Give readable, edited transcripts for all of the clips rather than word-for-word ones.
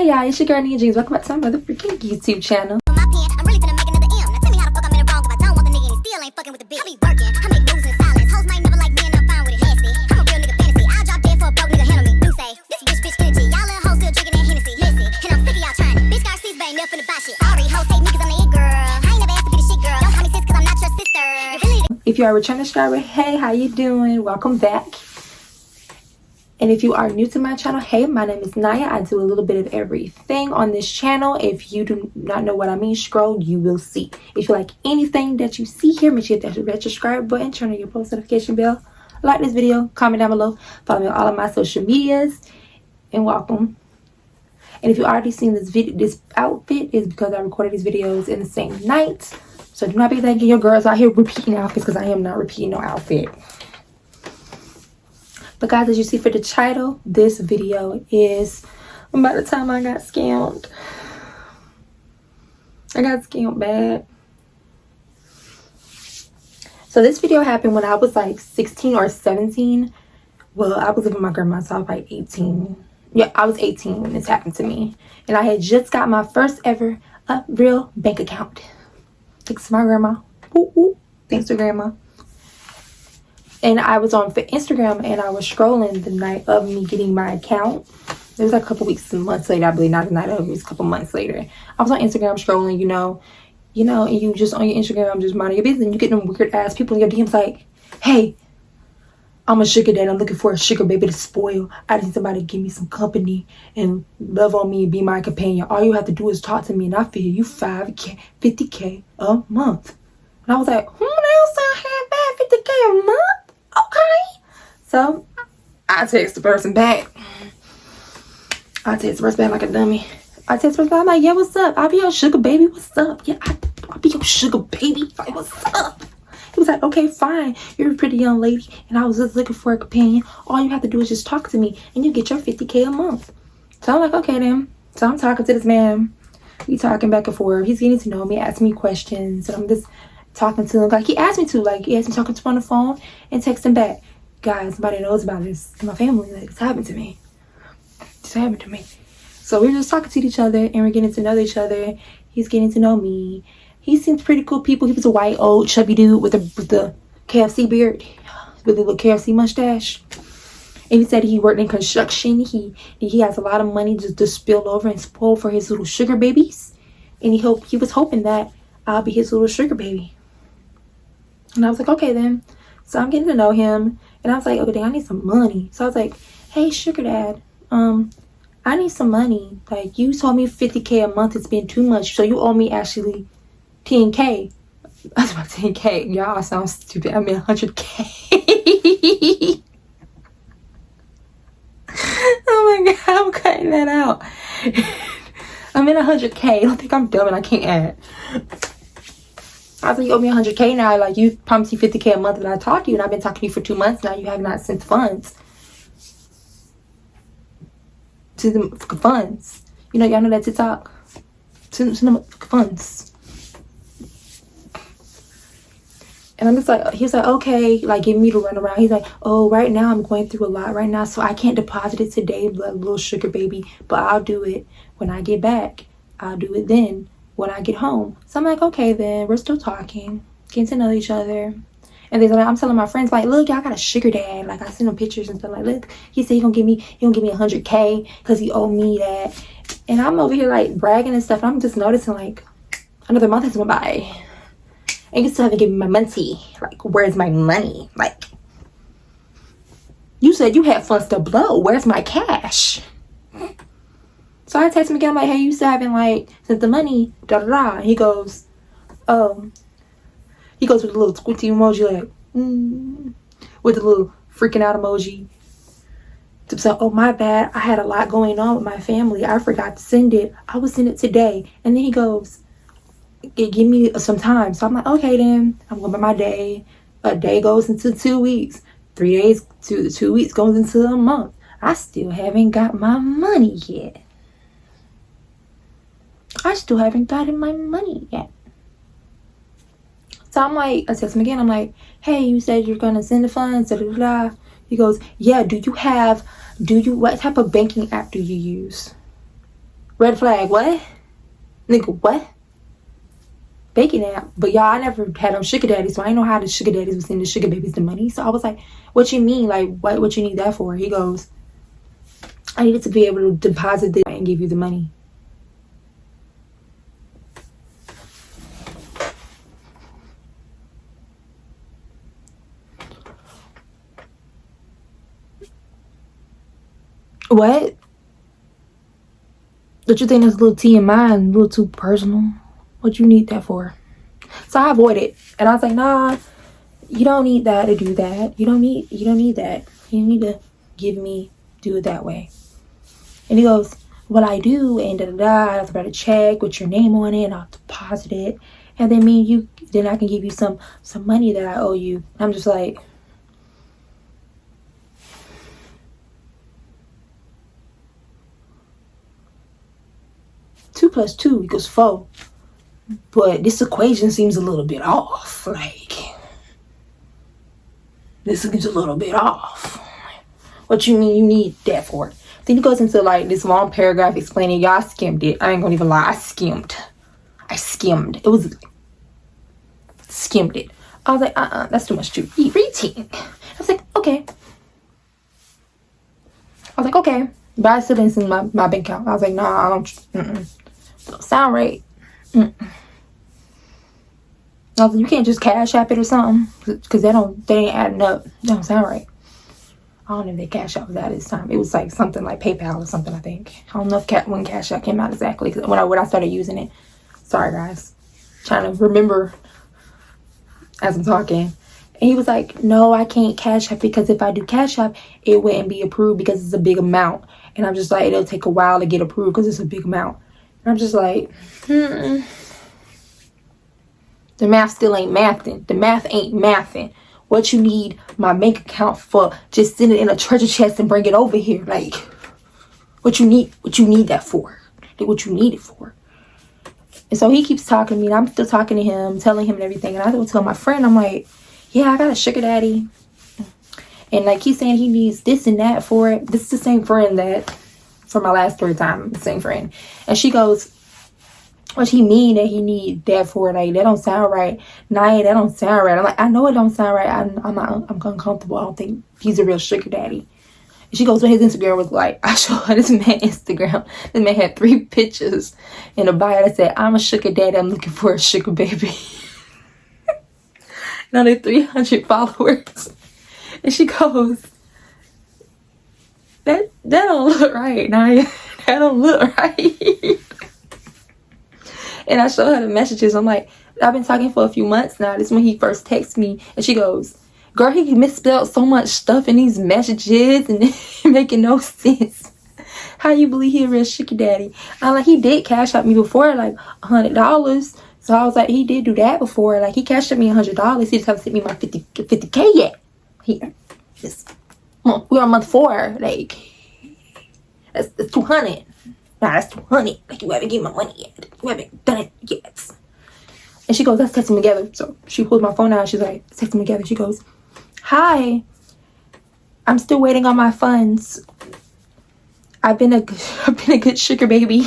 Hey y'all, it's your girl Nia Jeans. Welcome back to my motherfucking YouTube channel. If you are a returning subscriber, hey, how you doing? Welcome back. And if you are new to my channel, hey, my name is Naya. I do a little bit of everything on this channel. If you do not know what I mean, scroll, you will see. If you like anything that you see here, make sure you hit that red subscribe button, turn on your post notification bell, like this video, comment down below, follow me on all of my social medias, and welcome. And if you already seen this video, this outfit is because I recorded these videos in the same night. So do not be thinking your girls out here repeating outfits, because I am not repeating no outfit. But guys, as you see for the title, this video is about the time I got scammed. I got scammed bad. So this video happened when I was like 16 or 17. Well, I was living with my grandma, so I was like 18. Yeah, I was 18 when this happened to me. And I had just got my first ever real bank account. Thanks to my grandma. Ooh, ooh. Thanks to grandma. And I was on Instagram and I was scrolling the night of me getting my account. It was like a couple weeks and months later, I believe. Not the night of, it was a couple months later. I was on Instagram scrolling, you know, and you just on your Instagram just minding your business, and you get them weird ass people in your DMs like, hey, I'm a sugar daddy. I'm looking for a sugar baby to spoil. I need somebody to give me some company and love on me and be my companion. All you have to do is talk to me and I feel you $5K, $50K a month. And I was like, who else I have $50K a month? Okay. So I text the person back. I text the person back like a dummy. I text the person back, I'm like, yeah, what's up? I'll be your sugar baby. What's up? Yeah, I'll be your sugar baby. Like, what's up? He was like, okay, fine. You're a pretty young lady and I was just looking for a companion. All you have to do is just talk to me and you get your $50K a month. So I'm like, okay then. So I'm talking to this man. We talking back and forth. He's getting to know me, asking me questions, and I'm just talking to him like he asked me to. Like, he asked me talking to him on the phone and texting back. Guys, somebody knows about this in my family. Like, it's happened to me. It's happened to me. So we're just talking to each other and we're getting to know each other. He's getting to know me. He seems pretty cool people. He was a white, old, chubby dude with the KFC beard, with a little KFC mustache. And he said he worked in construction. He has a lot of money just to spill over and spoil for his little sugar babies. And he was hoping that I'll be his little sugar baby. And I was like, okay then. So I'm getting to know him. And I was like, okay, I need some money. So I was like, hey, sugar dad, I need some money. Like, you told me $50K a month. It's been too much. So you owe me actually 10K. That's about 10K. Y'all sound stupid. I mean 100K. Oh my God, I'm cutting that out. I'm in 100K. I don't think I'm dumb and I can't add. I was like, you owe me 100K now. Like, you promised me 50K a month when I talked to you, and I've been talking to you for 2 months now. You have not sent funds to the funds. You know, y'all know that TikTok. Send them funds. And I'm just like, he's like, okay, like giving me to run around. He's like, oh, right now I'm going through a lot right now, so I can't deposit it today, little sugar baby, but I'll do it when I get back. I'll do it then when I get home. So I'm like, okay then, we're still talking, getting to know each other. And then I'm telling my friends, like, look, y'all got a sugar dad. Like, I send him pictures and stuff. Like, look, he said he gonna give me 100K because he owed me that. And I'm over here like bragging and stuff, and I'm just noticing like another month has went by and you still haven't given me my money. Like, where's my money? Like, you said you had funds to blow. Where's my cash? So I text him again. I'm like, hey, you still haven't like sent the money? Da da da. And he goes, oh. He goes with a little squinty emoji, like, with a little freaking out emoji. So, oh my bad. I had a lot going on with my family. I forgot to send it. I will send it today. And then he goes, give me some time. So I'm like, okay then. I'm going by my day. A day goes into 2 weeks. 3 days to 2 weeks goes into a month. I still haven't got my money yet. I still haven't gotten my money yet. So I'm like, I text him again. I'm like, hey, you said you're gonna send the funds. Da, da, da, da. He goes, yeah. What type of banking app do you use? Red flag. What? Nigga, what? Baking app. But y'all, I never had no sugar daddy, so I didn't know how the sugar daddies was sending the sugar babies the money. So I was like, what you mean? Like, what you need that for? He goes, I needed to be able to deposit this and give you the money. What? Don't you think that's a little TMI and a little too personal? What you need that for? So I avoided, and I was like, nah, you don't need that to do that. You don't need that. You need to do it that way. And he goes, what I do, and I have to write a check with your name on it, and I'll deposit it, and then I can give you some money that I owe you. I'm just like, 2 + 2 = 4. But this equation seems a little bit off. Like, this seems a little bit off. What you mean you need that for? Then he goes into like this long paragraph explaining, y'all skimmed it. I ain't gonna even lie, I skimmed. It was skimmed it. I was like, that's too much to reading. I was like, okay. But I still didn't send my bank account. I was like, nah, I don't sound right. I was like, you can't just Cash App it or something, because they ain't adding up. That don't sound right. I don't know if they Cash App was out this time. It was like something like PayPal or something, I think. I don't know if when Cash App came out exactly, when I started using it. Sorry, guys. Trying to remember as I'm talking. And he was like, no, I can't Cash App, because if I do Cash App, it wouldn't be approved because it's a big amount. And I'm just like, it'll take a while to get approved because it's a big amount. And I'm just like, The math still ain't mathing. The math ain't mathing. What you need my bank account for? Just send it in a treasure chest and bring it over here. Like, what you need that for? Like, what you need it for? And so he keeps talking to me, and I'm still talking to him, telling him and everything. And I would tell my friend, I'm like, yeah, I got a sugar daddy. And like, he's saying he needs this and that for it. This is the same friend that, for my last Storytime, the same friend. And she goes, what he mean that he need that for? Like, that don't sound right. Nah, that don't sound right. I'm like, I know it don't sound right. I'm uncomfortable. I don't think he's a real sugar daddy. And she goes, well, his Instagram was like, I showed her this man Instagram. This man had 3 pictures in a bio that said, I'm a sugar daddy. I'm looking for a sugar baby. Now they're 300 followers. And she goes, that don't look right, Naya. That don't look right. And I showed her the messages. I'm like, I've been talking for a few months now. This is when he first texted me. And she goes, girl, he misspelled so much stuff in these messages and making no sense. How you believe he a real sugar daddy? I'm like, he did Cash App me before, like $100. So I was like, he did do that before. Like, he cashed out me $100. He just haven't sent me my 50K yet. We're on month 4. Like, that's 200. Nah, that's 200. Like, you haven't given my money yet. You haven't done it yet. And she goes, let's text them together. So she pulls my phone out. She's like, let's text them together. She goes, hi, I'm still waiting on my funds. I've been a good sugar baby.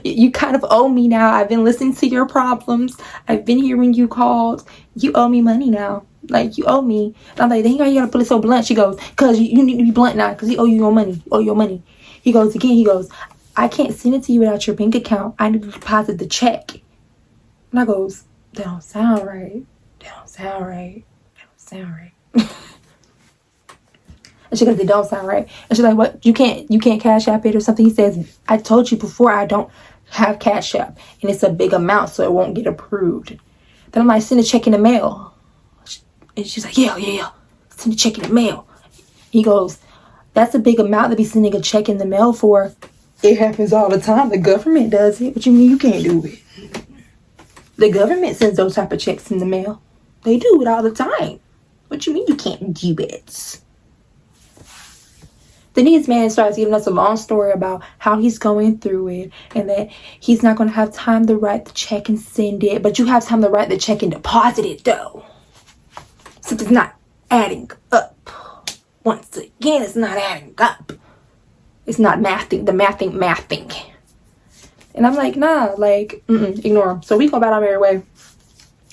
You kind of owe me now. I've been listening to your problems. I've been here when you called. You owe me money now. Like, you owe me. And I'm like, then you gotta put it so blunt. She goes, because you need to be blunt now, because he owe you your money. He goes, I can't send it to you without your bank account. I need to deposit the check. And I goes, that don't sound right. And she goes, it don't sound right. And she's like, what? You can't Cash App it or something? He says, I told you before, I don't have Cash App. And it's a big amount, so it won't get approved. Then I'm like, send a check in the mail. And she's like, yeah. Send a check in the mail. He goes, that's a big amount to be sending a check in the mail for. It happens all the time. The government does it. What you mean you can't do it? The government sends those type of checks in the mail. They do it all the time. What you mean you can't do it? Then this man starts giving us a long story about how he's going through it and that he's not going to have time to write the check and send it. But you have time to write the check and deposit it, though. So it's not adding up. Once again, it's not adding up. It's not mathing. The mathing. And I'm like, nah, like, ignore him. So we go about our merry way.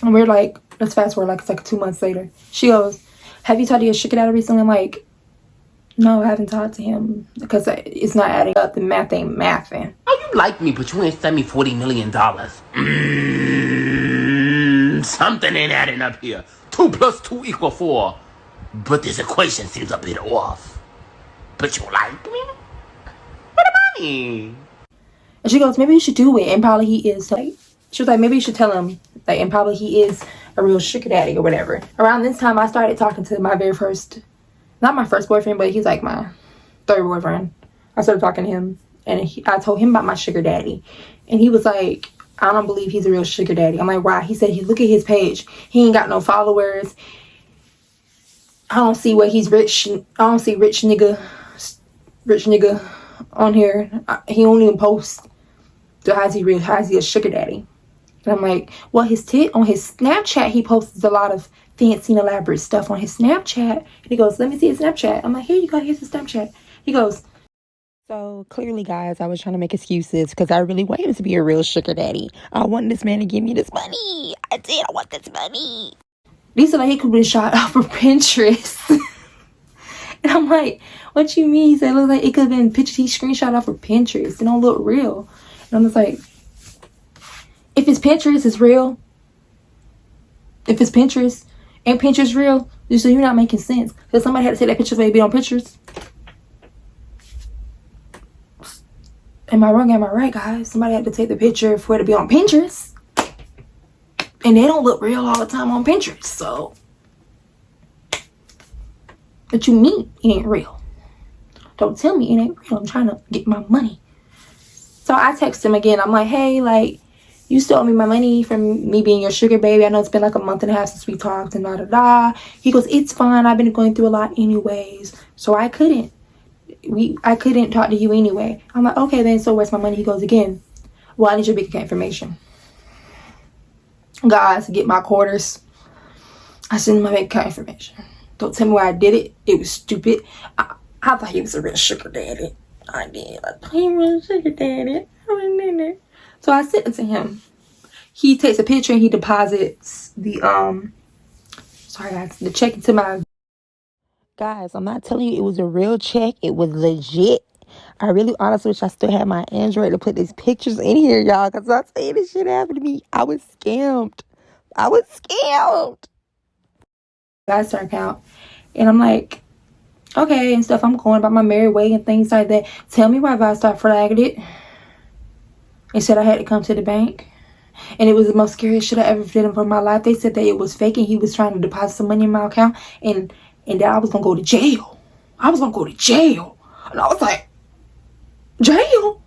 And we're like, let's fast forward, like, it's like 2 months later. She goes, have you talked to your sugar daddy recently? I'm like, no, I haven't talked to him because it's not adding up. The math ain't mathing. Oh, you like me, but you ain't sent me $40 million. Something ain't adding up here. 2 + 2 = 4. But this equation seems a bit off. But you like me? What about me? And she goes, maybe you should do it. And probably he is. Like, she was like, maybe you should tell him. Like, and probably he is a real sugar daddy or whatever. Around this time, I started talking to my very first, not my first boyfriend, but he's like my 3rd boyfriend. I started talking to him. And I told him about my sugar daddy. And he was like, I don't believe he's a real sugar daddy. I'm like, why? He said, look at his page. He ain't got no followers. I don't see where he's rich. I don't see rich nigga on here. He don't even post. So how's he a sugar daddy? And I'm like, well, on his Snapchat, he posts a lot of fancy and elaborate stuff on his Snapchat. And he goes, let me see his Snapchat. I'm like, here you go, here's his Snapchat. He goes, so clearly, guys, I was trying to make excuses because I really want him to be a real sugar daddy. I want this man to give me this money. I want this money. These are like, he could be shot off of Pinterest. And I'm like, what you mean? He said, it looks like it could have been pictures he screenshot off of Pinterest. It don't look real. And I'm just like, if it's Pinterest, it's real. If it's Pinterest, ain't Pinterest real? So you're not making sense. Because somebody had to take that picture for it to be on Pinterest. Am I wrong? Am I right, guys? Somebody had to take the picture for it to be on Pinterest. And they don't look real all the time on Pinterest, so. What you mean it ain't real? Don't tell me it ain't real. I'm trying to get my money. So I text him again. I'm like, hey, like, you still owe me my money from me being your sugar baby. I know it's been like a month and a half since we talked and da-da-da. He goes, it's fine. I've been going through a lot anyways. So I couldn't talk to you anyway. I'm like, okay, then, so where's my money? He goes again, well, I need your bank account information. Guys, get my quarters. I send my bank account information. Don't tell me why I did it. It was stupid. I thought he was a real sugar daddy. I did. I thought he was a sugar daddy. So I sent it to him. He takes a picture and he deposits the the check into my. Guys, I'm not telling you it was a real check. It was legit. I really honestly wish I still had my Android to put these pictures in here, y'all. Because I'm saying this shit happened to me. I was scammed. Guys, our account. And I'm like, okay, and stuff. I'm going about my merry way and things like that. Tell me why Vistar flagged it. They said I had to come to the bank. And it was the most scariest shit I ever did for my life. They said that it was fake and he was trying to deposit some money in my account. And that I was going to go to jail. And I was was like, jail?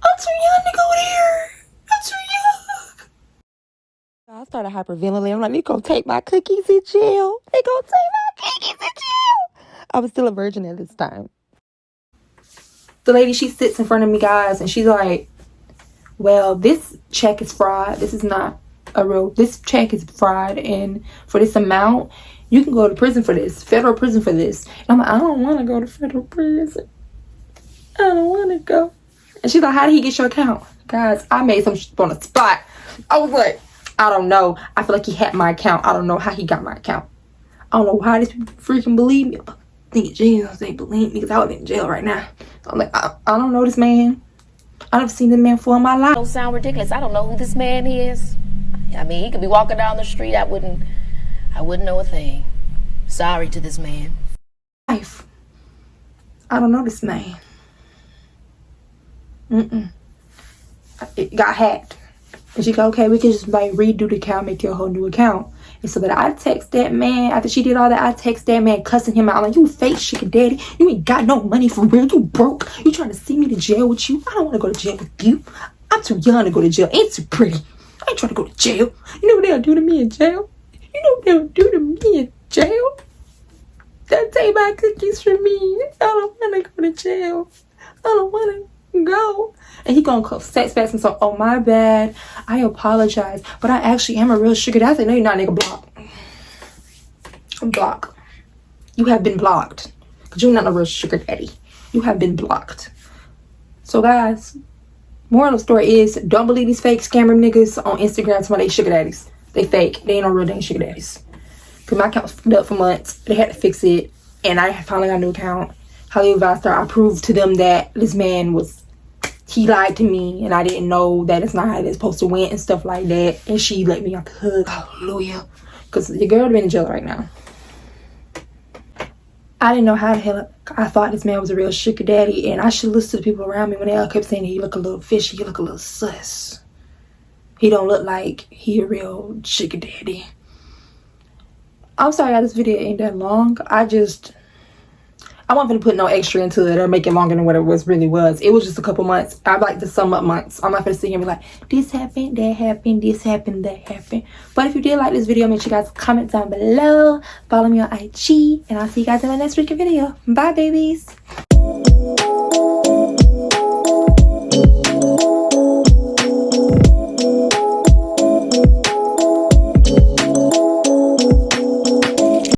I'm too young to go there. I'm too young. I started hyperventilating. I'm like, they going to take my cookies in jail. I was still a virgin at this time. The lady, she sits in front of me, guys, and she's like, well, this check is fraud. This check is fraud. And for this amount, you can go to prison for this, federal prison for this. And I'm like, I don't want to go to federal prison. I don't want to go. And she's like, how did he get your account? Guys, I made some shit on the spot. I was like, I don't know. I feel like he had my account. I don't know how he got my account. I don't know how these people freaking believe me. But I think Jesus, they believe me because I would be in jail right now. So I'm like, I don't know this man. I've never seen this man before in my life. Don't sound ridiculous. I don't know who this man is. I mean, he could be walking down the street. I wouldn't know a thing. Sorry to this man. Life. I don't know this man. It got hacked. And she go, okay, we can just like redo the account, make you a whole new account. And so that I text that man, after she did all that, I text that man cussing him out. I'm like, you fake sugar daddy. You ain't got no money for real. You broke. You trying to see me to jail with you. I don't want to go to jail with you. I'm too young to go to jail. Ain't too pretty. I ain't trying to go to jail. You know what they'll do to me in jail? They'll take my cookies from me. I don't want to go to jail. I don't want to go. And he gonna call sex fast and so, oh my bad, I apologize, but I actually am a real sugar daddy. I said, no, you're not, nigga. Block. You have been blocked because you're not a real sugar daddy. You have been blocked. So guys, moral of the story is, don't believe these fake scammer niggas on Instagram talking about they sugar daddies. They fake. They ain't no real dang sugar daddies. Because my account was fucked up for months. They had to fix it. And I finally got a new account. Hollywood Vistar, I proved to them that this man he lied to me. And I didn't know that it's not how it's supposed to win and stuff like that. And she let me off the hook. Hallelujah. Because your girl would have been in jail right now. I didn't know how the hell I thought this man was a real sugar daddy. And I should listen to the people around me when they all kept saying he look a little fishy. He look a little sus. He don't look like he a real sugar daddy. I'm sorry this video ain't that long. I wasn't gonna put no extra into it or make it longer than what it really was. It was just a couple months. I like to sum up months. I'm not gonna sit here and be like, this happened, that happened, this happened, that happened. But if you did like this video, make sure you guys comment down below. Follow me on IG. And I'll see you guys in my next weekend video. Bye, babies.